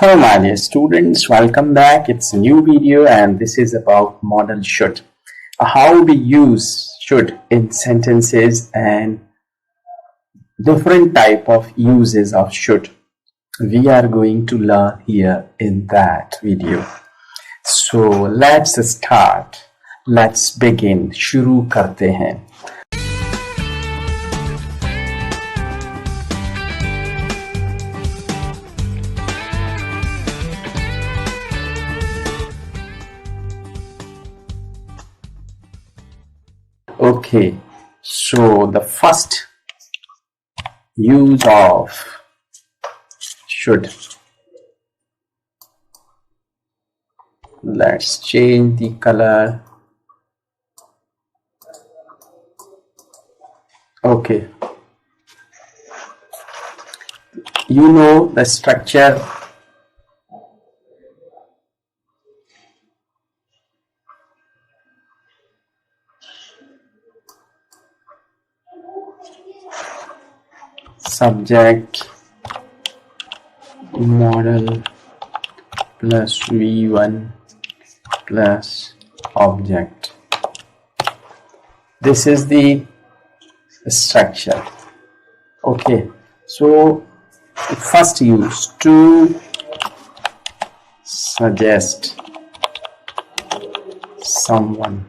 Hello my dear students, welcome back. It's a new video and this is about modal should. How we use should in sentences and different type of uses of should. We are going to learn here in that video. So let's start. Let's begin. शुरू करते हैं. Okay, so the first use of should. Let's change the color. Okay, you know the structure. Subject, modal plus V1 plus object. This is the structure. Okay, so first use to suggest someone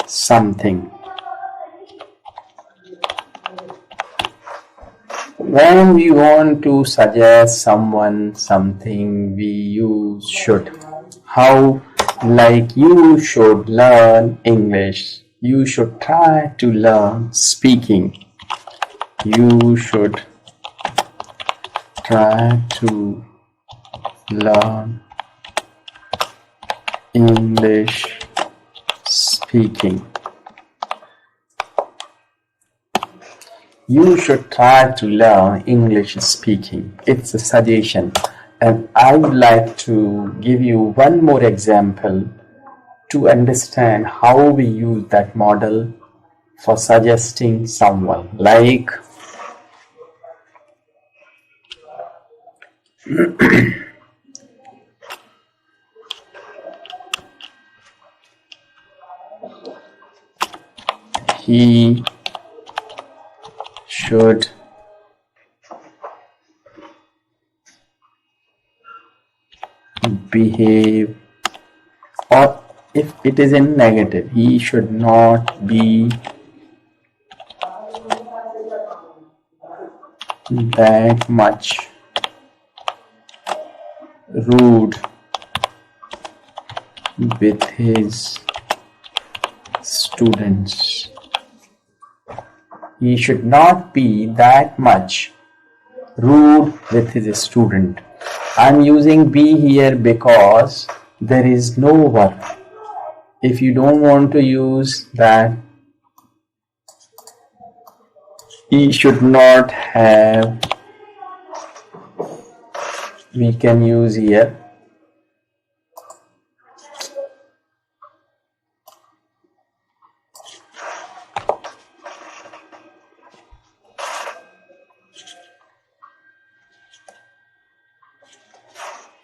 something. When we want to suggest someone something, we use should. How? Like you should learn English. You should try to learn speaking. You should try to learn English speaking. You should try to learn English speaking. It's a suggestion. And I would like to give you one more example to understand how we use that model for suggesting someone. Like, he should behave, or if it is in negative, he should not be that much rude with his students. He should not be that much rude with his student. I'm using be here because there is no verb. If you don't want to use that, he should not have, we can use here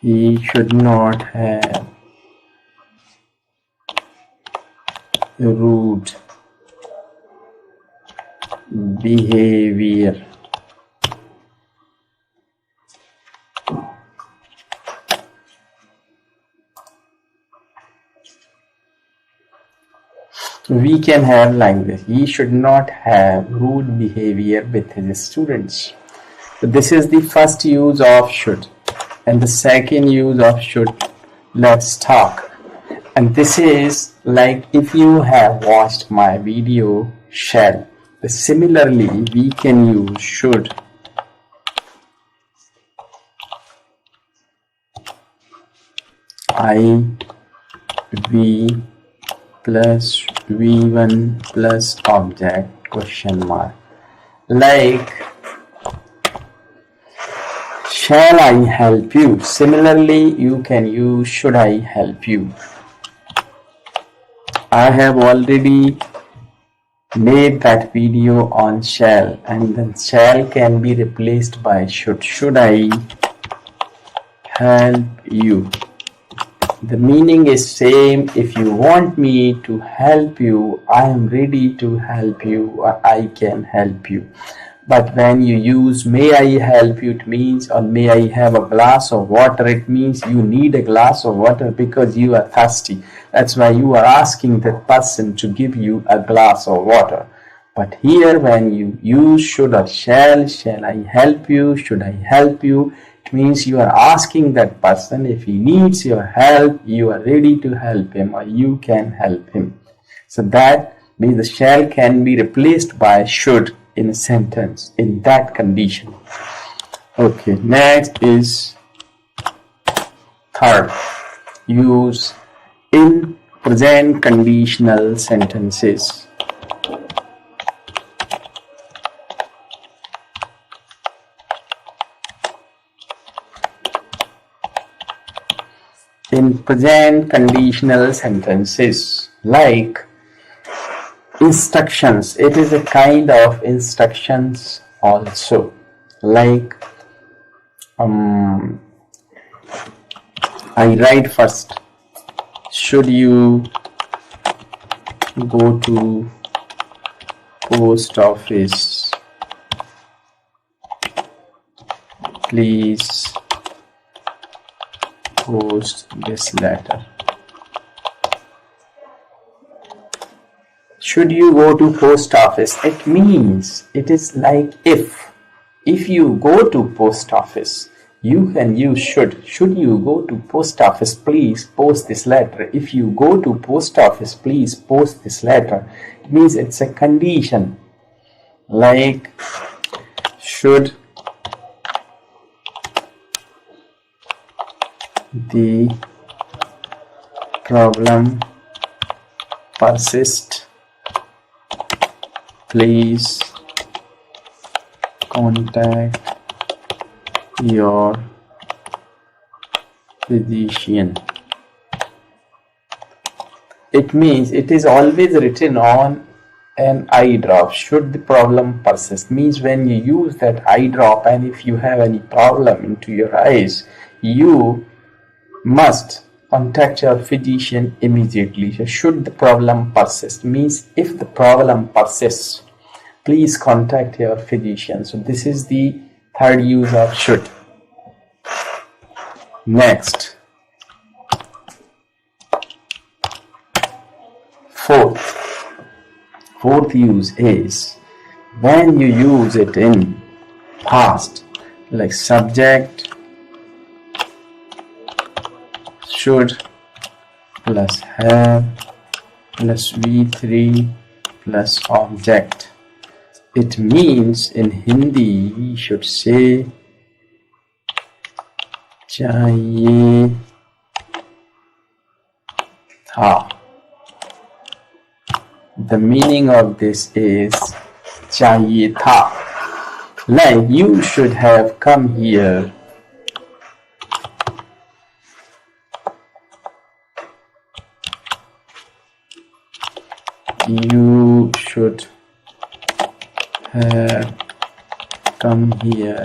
he should not have rude behavior. We can have like this. He should not have rude behavior with his students. So this is the first use of should. And the second use of should, let's talk. And this is like if you have watched my video shall. Similarly, we can use should. I, V plus V1 plus object question mark. Like, shall I help you? Similarly, you can use should I help you. I have already made that video on shall, and then shall can be replaced by should. Should I help you. The meaning is same. If you want me to help you, I am ready to help you, or I can help you. But when you use may I help you, it means, or may I have a glass of water, it means you need a glass of water because you are thirsty. That's why you are asking that person to give you a glass of water. But here when you use should or shall I help you, should I help you, it means you are asking that person if he needs your help, you are ready to help him, or you can help him. So that means the shall can be replaced by should in a sentence in that condition. Okay, next is third. Use in present conditional sentences. In present conditional sentences, like instructions, it is a kind of instructions also. Like I write first, should you go to post office, please post this letter. Should you go to post office? It means, it is like if you go to post office, you can use should. Should you go to post office, please post this letter. If you go to post office, please post this letter. It means it's a condition. Like should the problem persist, please contact your physician. It means it is always written on an eye drop. Should the problem persist means when you use that eye drop, and if you have any problem into your eyes, you must contact your physician immediately. So should the problem persist means if the problem persists, please contact your physician. So this is the third use of should. Next, fourth use is when you use it in past, like subject should plus have plus V3 plus object. It means in Hindi we should say चाहिए था. The meaning of this is चाहिए था. Like you should have come here. You should have come here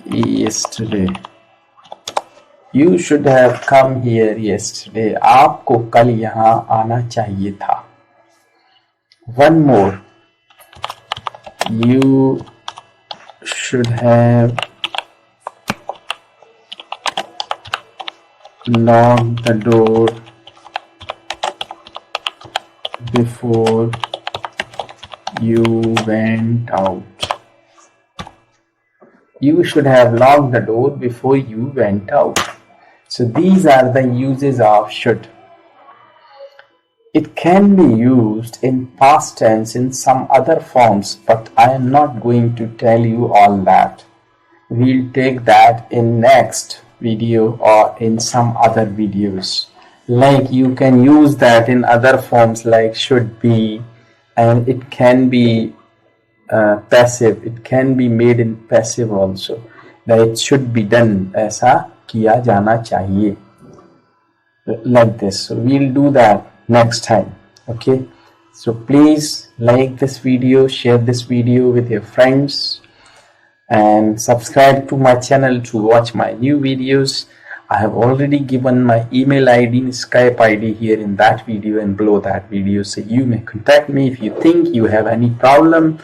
yesterday. You should have come here yesterday. आपको कल यहाँ आना चाहिए था. One more. You should have locked the door before you went out. You should have locked the door before you went out. So these are the uses of should. It can be used in past tense in some other forms, but I am not going to tell you all that. We'll take that in next video or in some other videos. Like you can use that in other forms like should be, and it can be passive. It can be made in passive also. That it should be done. ऐसा किया जाना चाहिए. Like this. So we'll do that next time. Okay. So please like this video, share this video with your friends. and subscribe to my channel to watch my new videos. I have already given my email ID and Skype ID here in that video and below that video, so you may contact me if you think you have any problem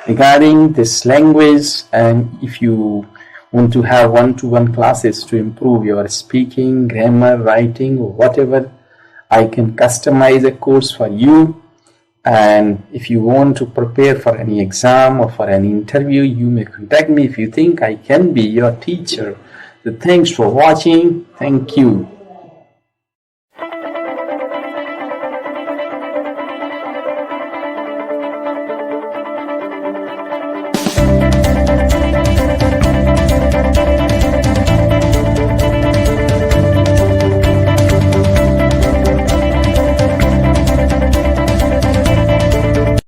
regarding this language, and if you want to have one-to-one classes to improve your speaking, grammar, writing, or whatever, I can customize a course for you. And if you want to prepare for any exam or for any interview, you may contact me if you think I can be your teacher. So thanks for watching. Thank you.